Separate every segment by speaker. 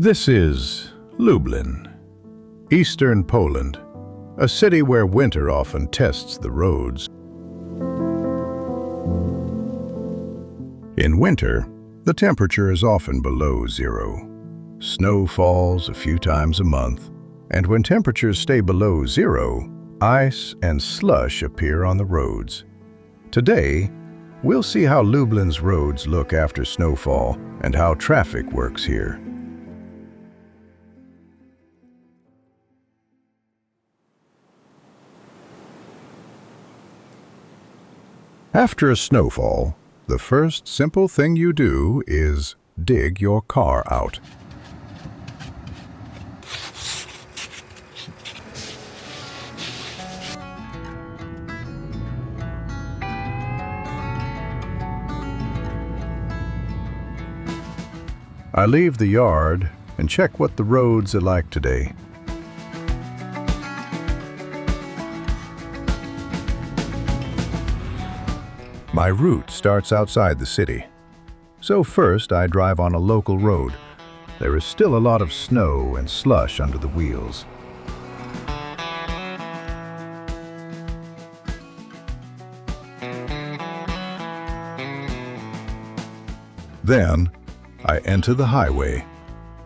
Speaker 1: This is Lublin, eastern Poland, a city where winter often tests the roads. In winter, the temperature is often below zero. Snow falls a few times a month, and when temperatures stay below zero, ice and slush appear on the roads. Today, we'll see how Lublin's roads look after snowfall and how traffic works here. After a snowfall, the first simple thing you do is dig your car out. I leave the yard and check what the roads are like today. My route starts outside the city. So first I drive on a local road. There is still a lot of snow and slush under the wheels. Then I enter the highway,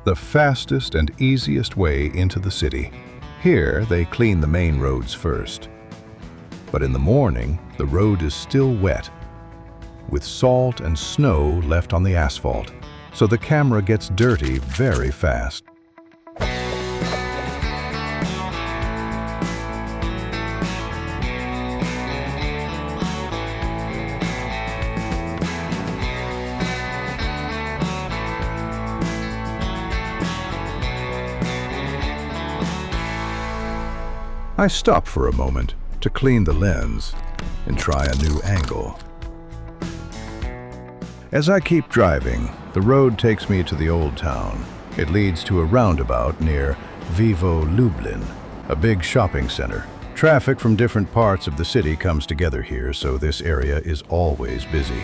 Speaker 1: the fastest and easiest way into the city. Here they clean the main roads first. But in the morning, the road is still wet, with salt and snow left on the asphalt, so the camera gets dirty very fast. I stop for a moment to clean the lens and try a new angle. As I keep driving, the road takes me to the old town. It leads to a roundabout near Vivo Lublin, a big shopping center. Traffic from different parts of the city comes together here, so this area is always busy.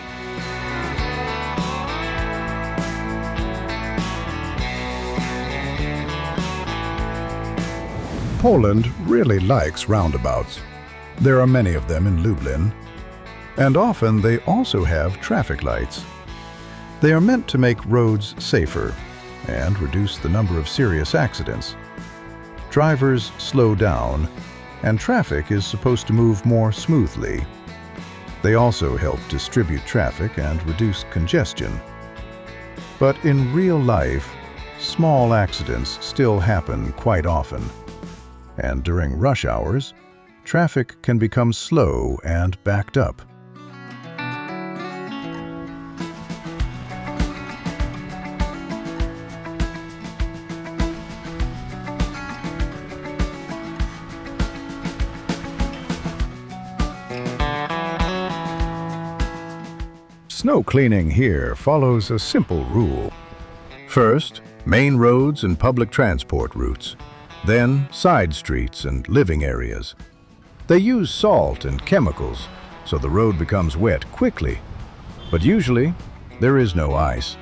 Speaker 1: Poland really likes roundabouts. There are many of them in Lublin, and often they also have traffic lights. They are meant to make roads safer and reduce the number of serious accidents. Drivers slow down, and traffic is supposed to move more smoothly. They also help distribute traffic and reduce congestion. But in real life, small accidents still happen quite often. And during rush hours, traffic can become slow and backed up. Snow cleaning here follows a simple rule. First, main roads and public transport routes. Then, side streets and living areas. They use salt and chemicals, so the road becomes wet quickly. But usually, there is no ice.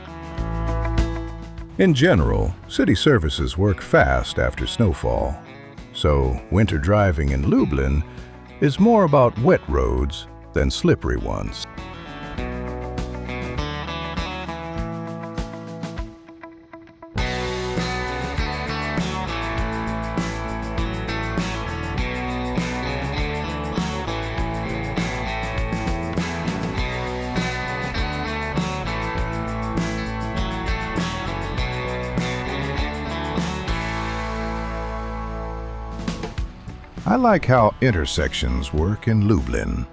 Speaker 1: In general, city services work fast after snowfall. So, winter driving in Lublin is more about wet roads than slippery ones. I like how intersections work in Lublin.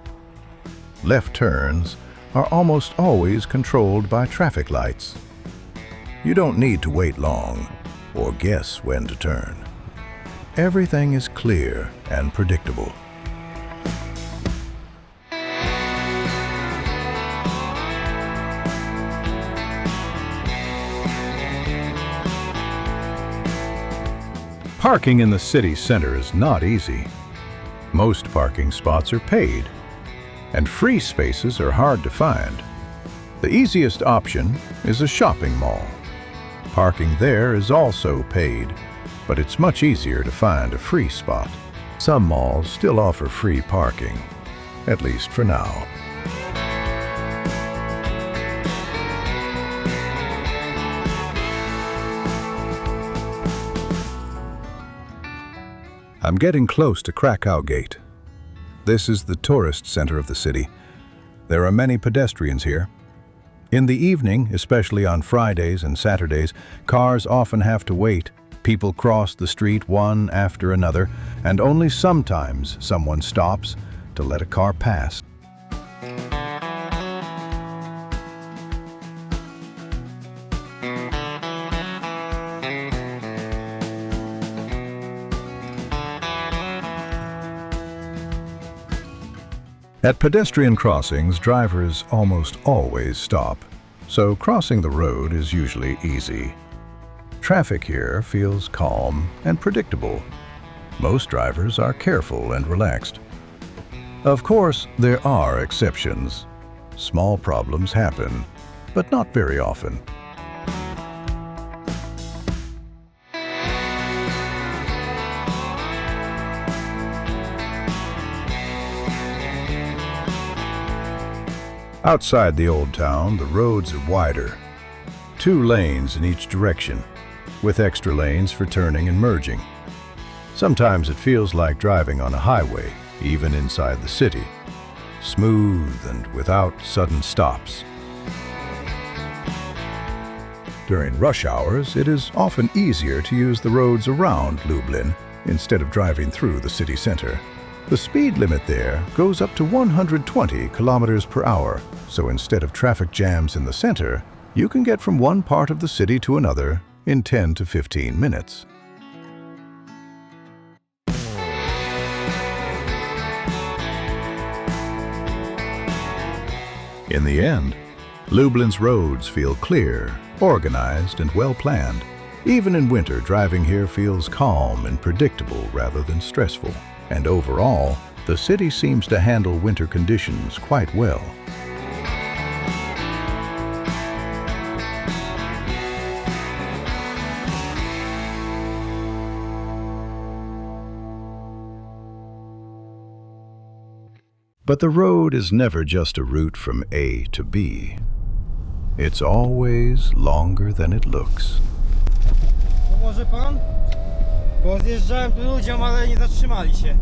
Speaker 1: Left turns are almost always controlled by traffic lights. You don't need to wait long or guess when to turn. Everything is clear and predictable. Parking in the city center is not easy. Most parking spots are paid, and free spaces are hard to find. The easiest option is a shopping mall. Parking there is also paid, but it's much easier to find a free spot. Some malls still offer free parking, at least for now. I'm getting close to Krakow Gate. This is the tourist center of the city. There are many pedestrians here. In the evening, especially on Fridays and Saturdays, cars often have to wait. People cross the street one after another, and only sometimes someone stops to let a car pass. At pedestrian crossings, drivers almost always stop, so crossing the road is usually easy. Traffic here feels calm and predictable. Most drivers are careful and relaxed. Of course, there are exceptions. Small problems happen, but not very often. Outside the old town, the roads are wider. 2 lanes in each direction, with extra lanes for turning and merging. Sometimes it feels like driving on a highway, even inside the city. Smooth and without sudden stops. During rush hours, it is often easier to use the roads around Lublin instead of driving through the city center. The speed limit there goes up to 120 kilometers per hour, so instead of traffic jams in the center, you can get from one part of the city to another in 10 to 15 minutes. In the end, Lublin's roads feel clear, organized, and well-planned. Even in winter, driving here feels calm and predictable rather than stressful. And overall, the city seems to handle winter conditions quite well. But the road is never just a route from A to B. It's always longer than it looks.
Speaker 2: Pomoże pan? Bo zjeżdżałem tu ludziom, ale nie zatrzymali się.